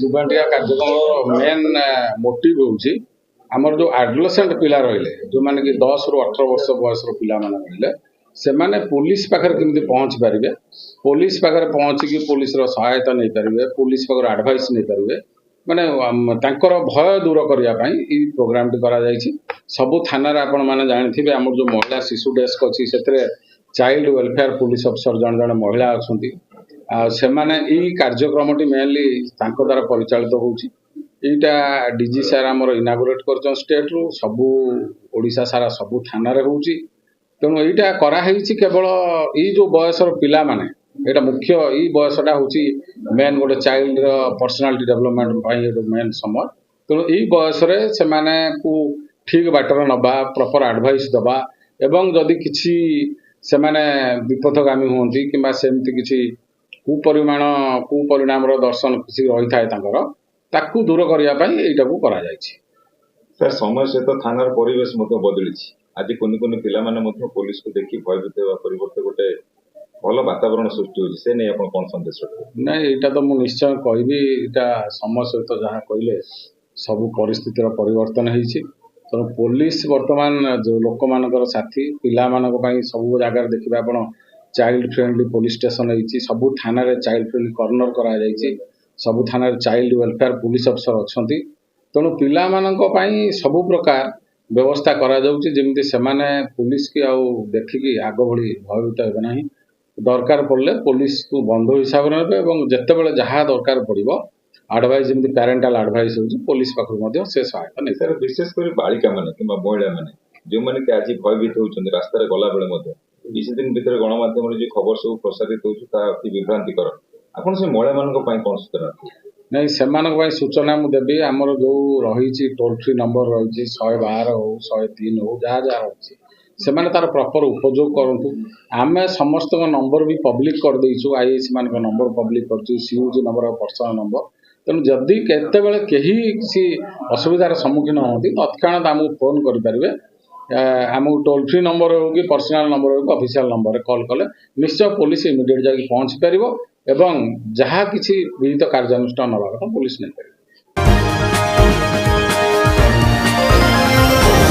ଯୁବାଣ୍ଟିକା କାର୍ଯ୍ୟକ୍ରମର main motive ହେଉଛି ଆମର ଯେଉଁ ଆଡୋଲେସେଣ୍ଟ ପିଲା ରହିଲେ, ଯେଉଁମାନେ କି 10ରୁ 18 ବର୍ଷ ବୟସର ପିଲାମାନେ ରହିଲେ, ସେମାନେ ପୋଲିସ ପାଖରେ କେମିତି ପହଞ୍ଚି ପାରିବେ, ପୋଲିସ ପାଖରେ ପହଞ୍ଚିକି ପୋଲିସର ସହାୟତା ନେଇପାରିବେ, ପୋଲିସ ପାଖରୁ ଆଡଭାଇସ୍ ନେଇପାରିବେ, ମାନେ ତାଙ୍କର ଭୟ ଦୂର କରିବା ପାଇଁ ଏଇ ପ୍ରୋଗ୍ରାମଟି କରାଯାଇଛି। ସବୁ ଥାନାରେ ଆପଣମାନେ ଜାଣିଥିବେ ଆମର ଯେଉଁ ମହିଳା ଶିଶୁ ଡେସ୍କ ଅଛି, ସେଥିରେ ଚାଇଲ୍ଡ ୱେଲଫେୟାର ପୋଲିସ ଅଫିସର ଜଣେ ଜଣେ ମହିଳା ଅଛନ୍ତି। ସେମାନେ ଏଇ କାର୍ଯ୍ୟକ୍ରମଟି ମେନଲି ତାଙ୍କ ଦ୍ୱାରା ପରିଚାଳିତ ହେଉଛି। ଏଇଟା ଡିଜି ସାର୍ ଆମର ଇନାଗୁରେଟ୍ କରିଛନ୍ତି ଷ୍ଟେଟ୍ରୁ, ସବୁ ଓଡ଼ିଶା ସାରା ସବୁ ଥାନାରେ ହେଉଛି। ତେଣୁ ଏଇଟା କରାହେଇଛି କେବଳ ଏଇ ଯେଉଁ ବୟସର ପିଲାମାନେ, ଏଇଟା ମୁଖ୍ୟ, ଏଇ ବୟସଟା ହେଉଛି ମେନ୍ ଗୋଟେ ଚାଇଲ୍ଡର ପର୍ସନାଲିଟି ଡେଭଲପମେଣ୍ଟ ପାଇଁ ଗୋଟେ ମେନ୍ ସମୟ। ତେଣୁ ଏଇ ବୟସରେ ସେମାନଙ୍କୁ ଠିକ୍ ବାଟରେ ନେବା, ପ୍ରପର ଆଡଭାଇସ୍ ଦେବା, ଏବଂ ଯଦି କିଛି ସେମାନେ ବିପଥଗାମୀ ହୁଅନ୍ତି କିମ୍ବା ସେମିତି କିଛି କୁପରିଣାମର ଦର୍ଶନ କିଛି ରହିଥାଏ ତାଙ୍କର, ତାକୁ ଦୂର କରିବା ପାଇଁ ଏଇଟାକୁ କରାଯାଇଛି। ସାର୍, ସମୟ ସହିତ ଥାନାର ପରିବେଶ ମଧ୍ୟ ବଦଳିଛି। ଆଜି କୁନି କୁନି ପିଲାମାନେ ମଧ୍ୟ ପୋଲିସକୁ ଦେଖି ଭୟଭୀତ ହେବା ପରିବର୍ତ୍ତେ ଗୋଟେ ଭଲ ବାତାବରଣ ସୃଷ୍ଟି ହେଉଛି, ସେ ନେଇ ଆପଣ କ'ଣ ସନ୍ଦେଶ ରଖିବେ? ନାଇଁ, ଏଇଟା ତ ମୁଁ ନିଶ୍ଚୟ କହିବି, ଏଇଟା ସମୟ ସହିତ ଯାହା କହିଲେ ସବୁ ପରିସ୍ଥିତିର ପରିବର୍ତ୍ତନ ହେଇଛି। ତେଣୁ ପୋଲିସ ବର୍ତ୍ତମାନ ଯେଉଁ ଲୋକମାନଙ୍କର ସାଥୀ, ପିଲାମାନଙ୍କ ପାଇଁ ସବୁ ଜାଗାରେ ଦେଖିବେ ଆପଣ ଚାଇଲ୍ଡ ଫ୍ରେଣ୍ଡଲି ପୋଲିସ ଷ୍ଟେସନ ହେଇଛି, ସବୁ ଥାନାରେ ଚାଇଲ୍ଡ ଫ୍ରେଣ୍ଡଲି କର୍ଣ୍ଣର କରାଯାଇଛି, ସବୁ ଥାନାରେ ଚାଇଲ୍ଡ ୱେଲଫେୟାର ପୋଲିସ ଅଫିସର ଅଛନ୍ତି। ତେଣୁ ପିଲାମାନଙ୍କ ପାଇଁ ସବୁ ପ୍ରକାର ବ୍ୟବସ୍ଥା କରାଯାଉଛି, ଯେମିତି ସେମାନେ ପୋଲିସକି ଆଉ ଦେଖିକି ଆଗ ଭଳି ଭୟଭୀତ ହେବେ ନାହିଁ। ଦରକାର ପଡ଼ିଲେ ପୋଲିସକୁ ବନ୍ଧୁ ହିସାବରେ ନେବେ ଏବଂ ଯେତେବେଳେ ଯାହା ଦରକାର ପଡ଼ିବ ଆଡଭାଇସ୍, ଯେମିତି ପ୍ୟାରେଣ୍ଟାଲ ଆଡଭାଇସ୍ ହେଉଛି, ପୋଲିସ ପାଖରୁ ମଧ୍ୟ ସେ ସହାୟତା ନେଇ। ସାର୍, ବିଶେଷ କରି ବାଳିକାମାନେ କିମ୍ବା ମହିଳାମାନେ ଯେଉଁମାନେ କି ଆଜି ଭୟଭୀତ ହେଉଛନ୍ତି ରାସ୍ତାରେ ଗଲାବେଳେ ମଧ୍ୟ, କିଛି ଦିନ ଭିତରେ ଗଣମାଧ୍ୟମରେ ଯେଉଁ ଖବର ସବୁ ପ୍ରସାରିତ ହେଉଛି ତାହା ଅତି ବିଭ୍ରାନ୍ତିକର। ଆପଣ ସେ ମହିଳାମାନଙ୍କ ପାଇଁ କ'ଣ ସୂଚନା ରଖିବେ? ନାଇଁ, ସେମାନଙ୍କ ପାଇଁ ସୂଚନା ମୁଁ ଦେବି। ଆମର ଯେଉଁ ରହିଛି ଟୋଲ୍ ଫ୍ରି ନମ୍ବର ରହିଛି 112 ହେଉ 103 ହେଉ, ଯାହା ଯାହା ରହିଛି ସେମାନେ ତାର ପ୍ରପର ଉପଯୋଗ କରନ୍ତୁ। ଆମେ ସମସ୍ତଙ୍କ ନମ୍ବର ବି ପବ୍ଲିକ୍ କରିଦେଇଛୁ, IAC ମାନଙ୍କ ନମ୍ବର ପବ୍ଲିକ୍ କରିଛୁ, CUG ନମ୍ବର, ପର୍ସନାଲ ନମ୍ବର। ତେଣୁ ଯଦି କେତେବେଳେ କେହି କିଛି ଅସୁବିଧାର ସମ୍ମୁଖୀନ ହୁଅନ୍ତି ତତ୍କ୍ଷଣାତ୍ ଆମକୁ ଫୋନ୍ କରିପାରିବେ। ଆମକୁ ଟୋଲ୍ ଫ୍ରି ନମ୍ବର ହେଉ କି ପର୍ସନାଲ ନମ୍ବର ହେଉ କି ଅଫିସିଆଲ ନମ୍ବରରେ କଲ୍ କଲେ ନିଶ୍ଚୟ ପୋଲିସ ଇମିଡ଼ିଏଟ୍ ଯାଇକି ପହଞ୍ଚି ପାରିବ ଏବଂ ଯାହା କିଛି ବିହିତ କାର୍ଯ୍ୟାନୁଷ୍ଠାନ ନେବା କଥା ପୋଲିସ ନେଇପାରିବ।